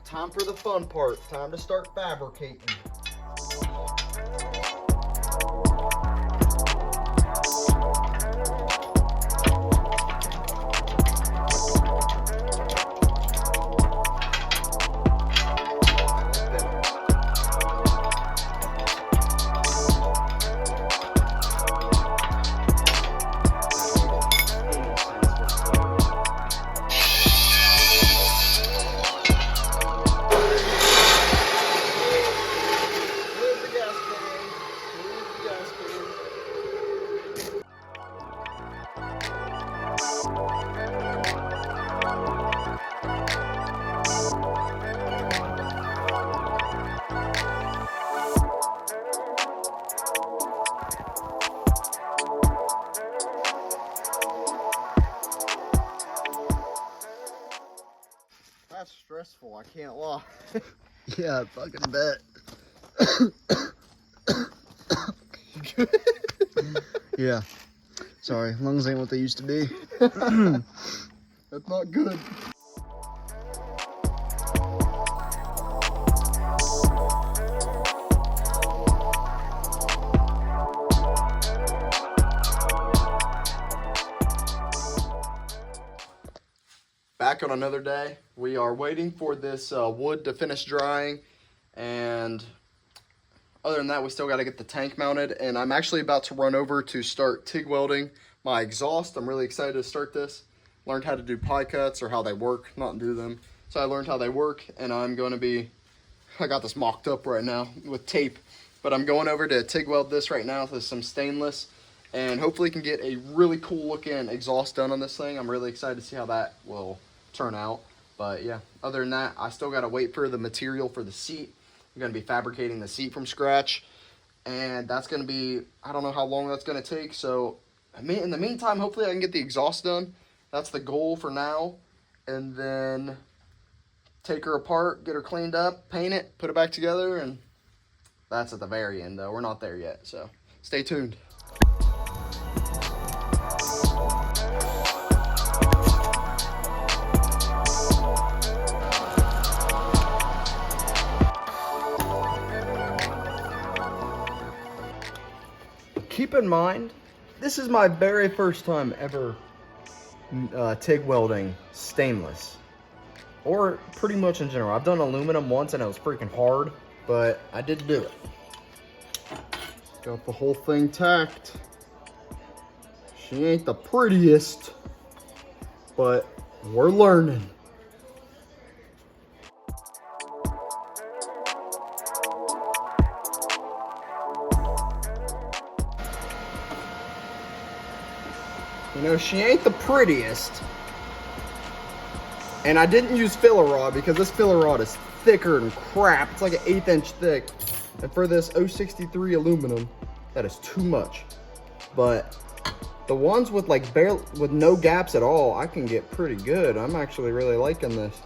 Time for the fun part. Time to start fabricating. That's stressful, I can't lie. Yeah, I fucking bet. Yeah. Sorry, lungs ain't what they used to be. That's not good. Back on another day. We are waiting for this wood to finish drying, and other than that, we still got to get the tank mounted, and I'm actually about to run over to start TIG welding my exhaust. I'm really excited to start this. Learned how to do pie cuts, or how they work, not do them. So I learned how they work, and I'm going to be, I got this mocked up right now with tape, but I'm going over to TIG weld this right now with some stainless, and hopefully can get a really cool looking exhaust done on this thing. I'm really excited to see how that will turn out. But yeah, other than that, I still got to wait for the material for the seat. I'm going to be fabricating the seat from scratch, and that's going to be, I don't know how long that's going to take. So in the meantime, hopefully I can get the exhaust done. That's the goal for now. And then take her apart, get her cleaned up, paint it, put it back together, and that's at the very end though. We're not there yet, so stay tuned. Keep in mind, this is my very first time ever TIG welding stainless, or pretty much in general. I've done aluminum once and it was freaking hard, but I did do it. Got the whole thing tacked. She ain't the prettiest, but we're learning. You know, she ain't the prettiest. And I didn't use filler rod because this filler rod is thicker than crap. It's like an 1/8 inch thick. And for this 063 aluminum, that is too much. But the ones with like with no gaps at all, I can get pretty good. I'm actually really liking this.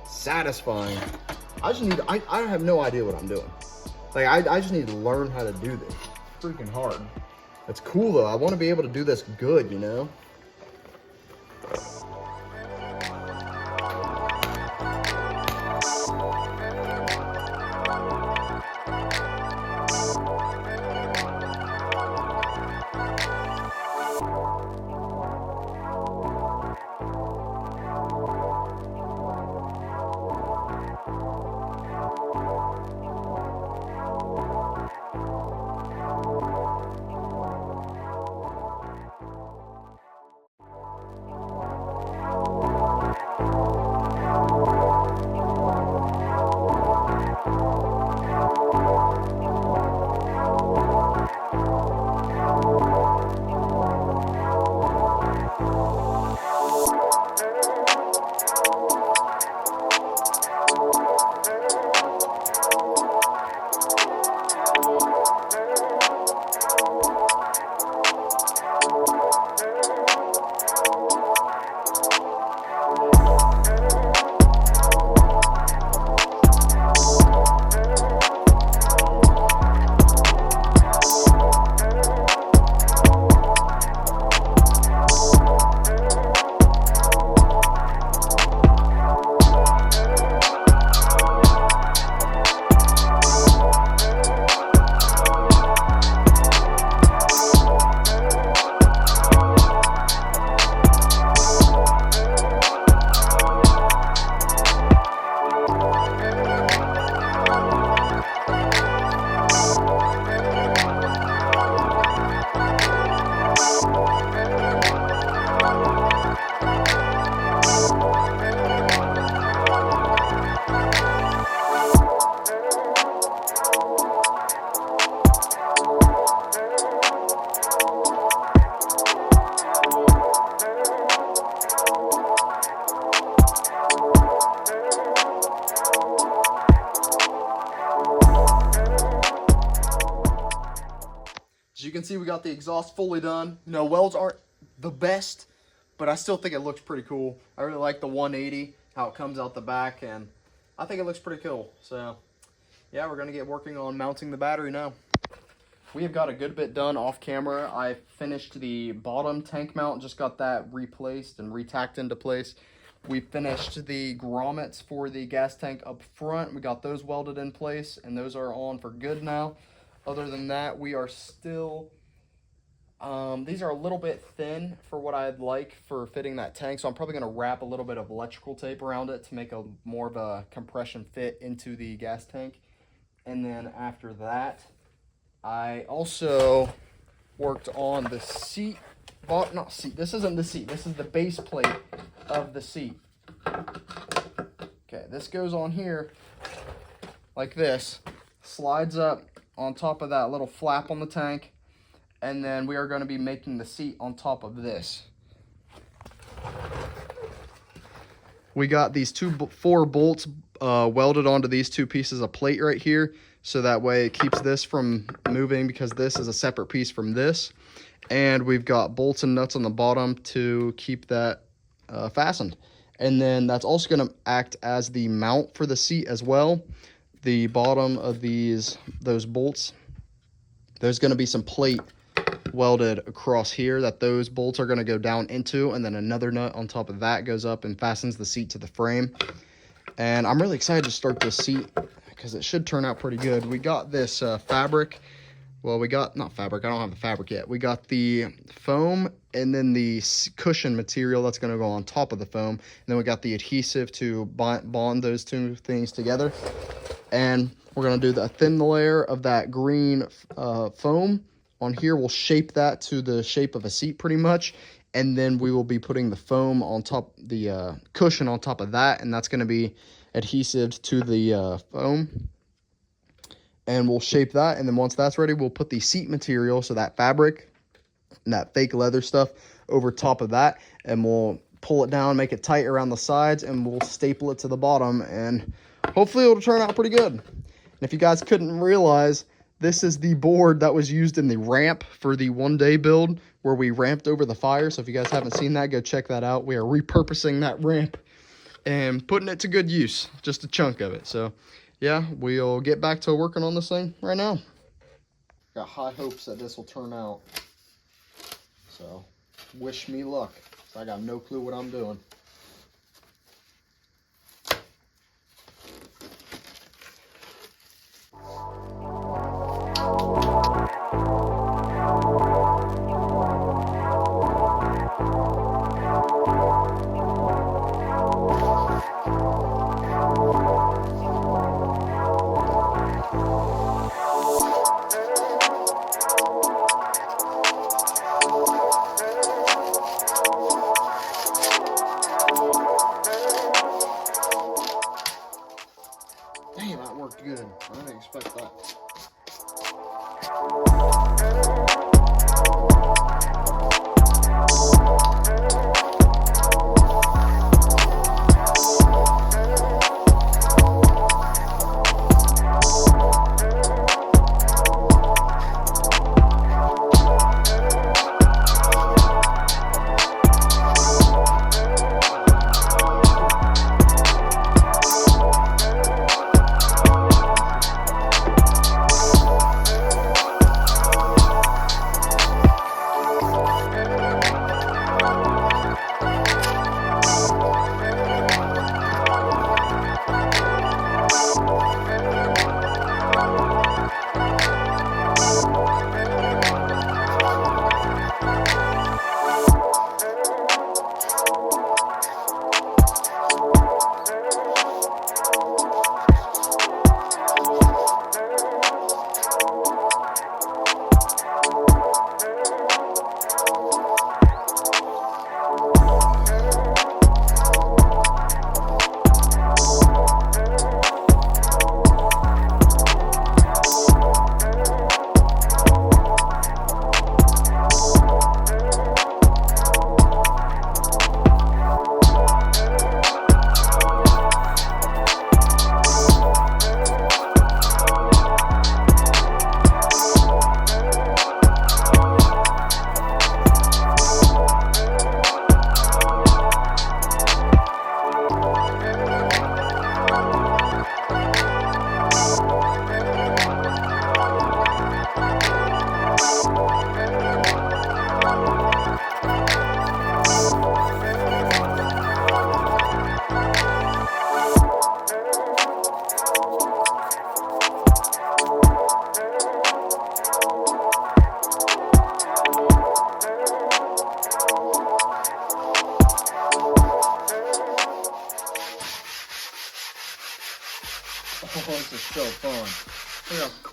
Satisfying. I have no idea what I'm doing. Like I just need to learn how to do this. It's freaking hard. It's cool though. I want to be able to do this good, you know? you can see, we got the exhaust fully done. You know, welds aren't the best, but I still think it looks pretty cool. I really like the 180, how it comes out the back, and I think it looks pretty cool. So, yeah, we're going to get working on mounting the battery now. We have got a good bit done off camera. I finished the bottom tank mount, just got that replaced and retacked into place. We finished the grommets for the gas tank up front. We got those welded in place, and those are on for good now. Other than that, we are still, these are a little bit thin for what I'd like for fitting that tank, so I'm probably going to wrap a little bit of electrical tape around it to make a more of a compression fit into the gas tank. And then after that, I also worked on the seat, not seat, this isn't the seat, this is the base plate of the seat. Okay, this goes on here like this, slides up on top of that little flap on the tank, and then we are going to be making the seat on top of this. We got these 4 bolts welded onto these 2 pieces of plate right here, so that way it keeps this from moving, because this is a separate piece from this. And we've got bolts and nuts on the bottom to keep that fastened. And then that's also going to act as the mount for the seat as well. The bottom of those bolts, there's going to be some plate welded across here that those bolts are going to go down into, and then another nut on top of that goes up and fastens the seat to the frame. And I'm really excited to start this seat because it should turn out pretty good. We got this fabric. Well, we got, not fabric, I don't have the fabric yet. We got the foam and then the cushion material that's going to go on top of the foam. And then we got the adhesive to bond those 2 things together. And we're going to do the thin layer of that green foam on here. We'll shape that to the shape of a seat pretty much. And then we will be putting the foam on top, the cushion on top of that. And that's going to be adhesive to the foam. And we'll shape that, and then once that's ready, we'll put the seat material, so that fabric and that fake leather stuff, over top of that, and we'll pull it down, make it tight around the sides, and we'll staple it to the bottom, and hopefully it'll turn out pretty good. And if you guys couldn't realize, this is the board that was used in the ramp for the one-day build, where we ramped over the fire. So if you guys haven't seen that, go check that out. We are repurposing that ramp and putting it to good use, just a chunk of it. So yeah, we'll get back to working on this thing right now. Got high hopes that this will turn out. So, wish me luck. I got no clue what I'm doing. Damn, that worked good. I didn't expect that.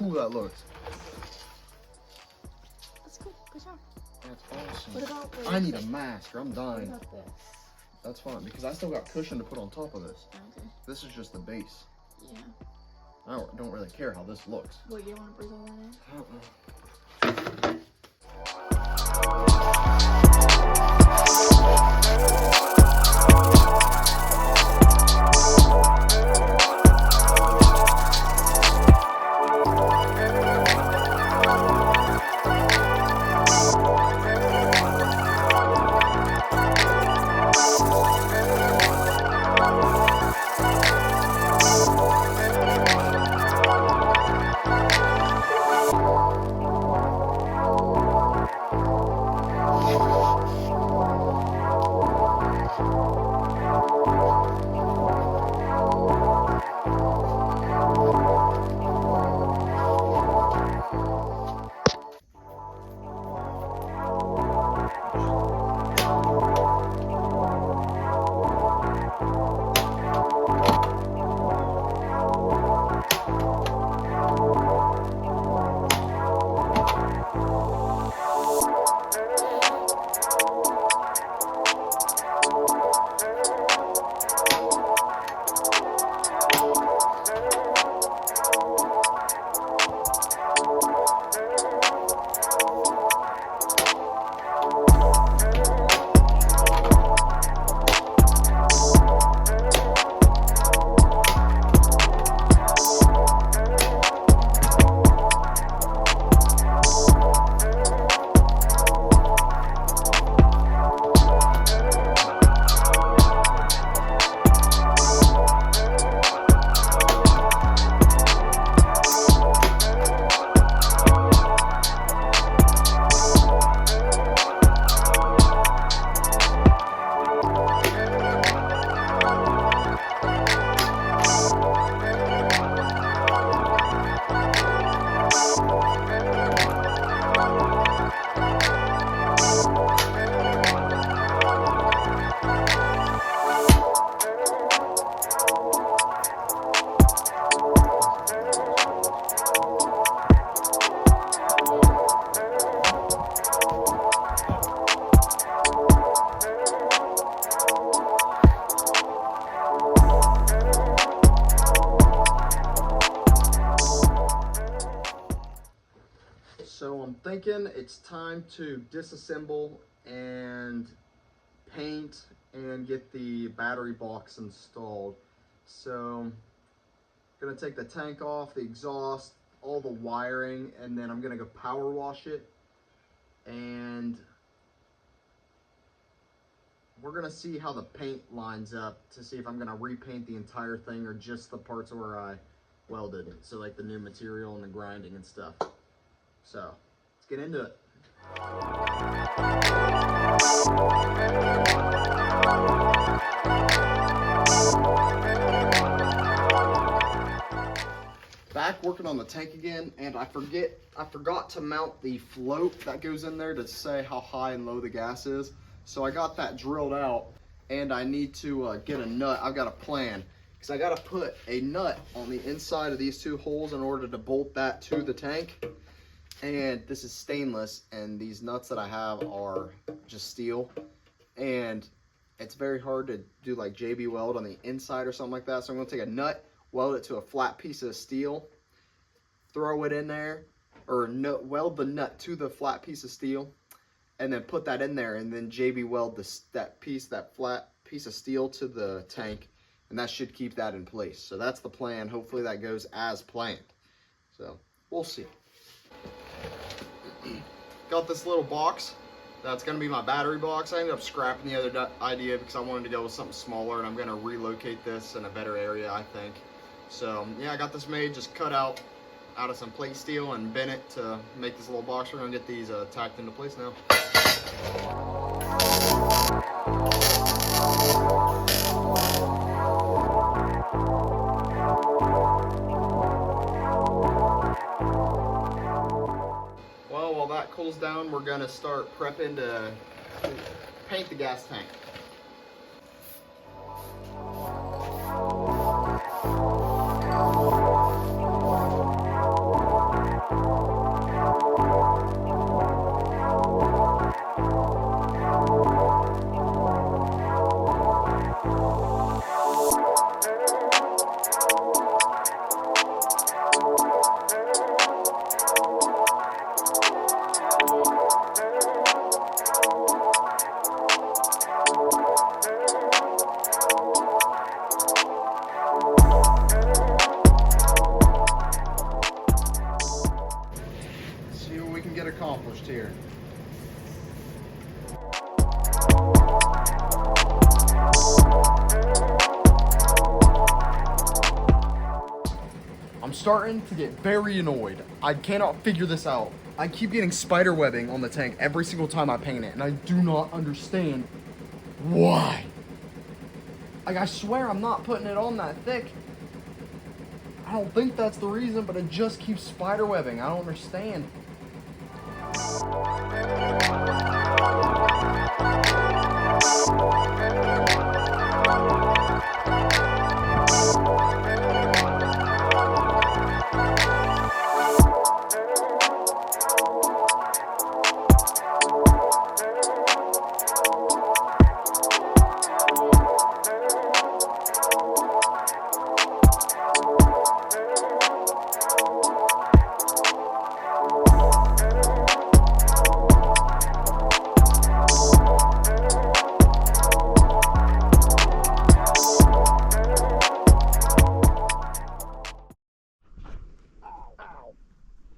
cool that looks. That's cool. Good job. That's awesome. What about I need a mask or I'm What dying. about this? That's fine because I still got cushion to put on top of this. Okay. This is just the base. Yeah. I don't really care how this looks. What, you don't want to breathe all that in? So I'm thinking it's time to disassemble and paint and get the battery box installed. So I'm gonna take the tank off, the exhaust, all the wiring, and then I'm gonna go power wash it. And we're gonna see how the paint lines up to see if I'm gonna repaint the entire thing or just the parts where I welded it. So like the new material and the grinding and stuff. So let's get into it. Back working on the tank again, and I forgot to mount the float that goes in there to say how high and low the gas is. So I got that drilled out, and I need to get a nut. I've got a plan, because I got to put a nut on the inside of these two holes in order to bolt that to the tank. And this is stainless, and these nuts that I have are just steel, and it's very hard to do like JB weld on the inside or something like that. So I'm going to take a nut, weld it to a flat piece of steel, throw it in there, or weld the nut to the flat piece of steel, and then put that in there, and then JB weld that flat piece of steel to the tank, and that should keep that in place. So that's the plan. Hopefully that goes as planned. So we'll see. Got this little box that's going to be my battery box. I ended up scrapping the other idea because I wanted to go with something smaller, and I'm going to relocate this in a better area, I think. So yeah, I got this made, just cut out of some plate steel and bent it to make this little box. We're going to get these tacked into place now. Well, while that cools down, we're going to start prepping to paint the gas tank. See what we can get accomplished here. I'm starting to get very annoyed. I cannot figure this out. I keep getting spider webbing on the tank every single time I paint it, and I do not understand why. Like, I swear I'm not putting it on that thick. I don't think that's the reason, but it just keeps spider webbing. I don't understand.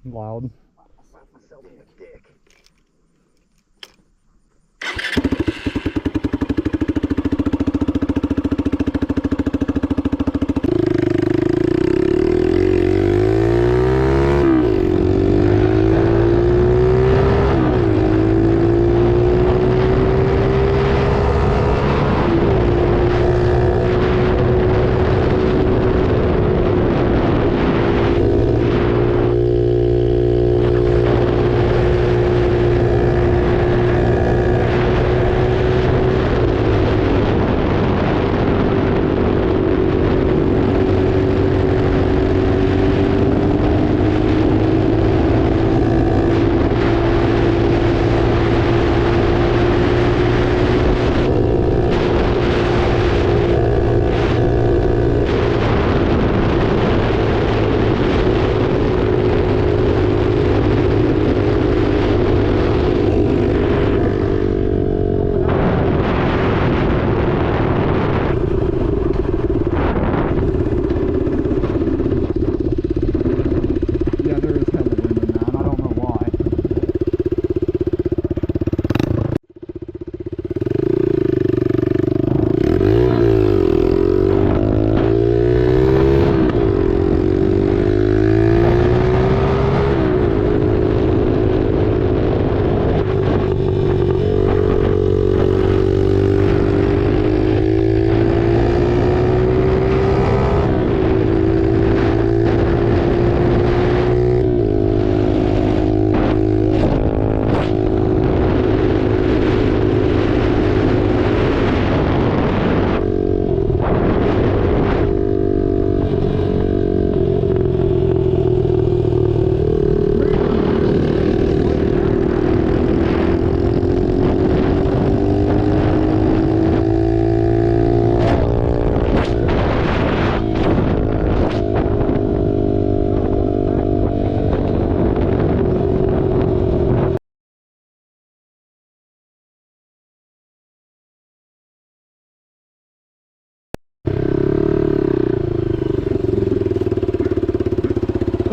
Loud.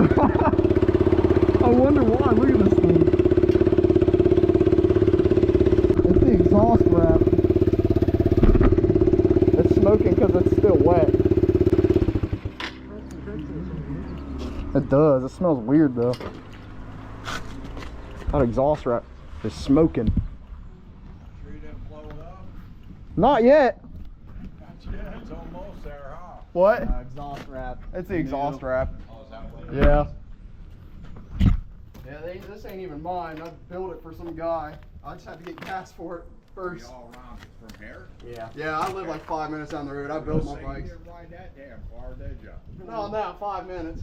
I wonder why. Look at this thing. It's the exhaust wrap. It's smoking because it's still wet. It does. It smells weird though. That exhaust wrap is smoking. Sure you didn't blow it up? Not yet. Not yet. It's almost there, huh? What? Exhaust wrap. It's the exhaust wrap. Oh, is that what it Yeah. Yeah, this ain't even mine. I built it for some guy. I just had to get gas for it first. all around from here? Yeah. Yeah, I live like 5 minutes down the road. I built my So you bikes. didn't ride that damn far, did you? No, 5 minutes.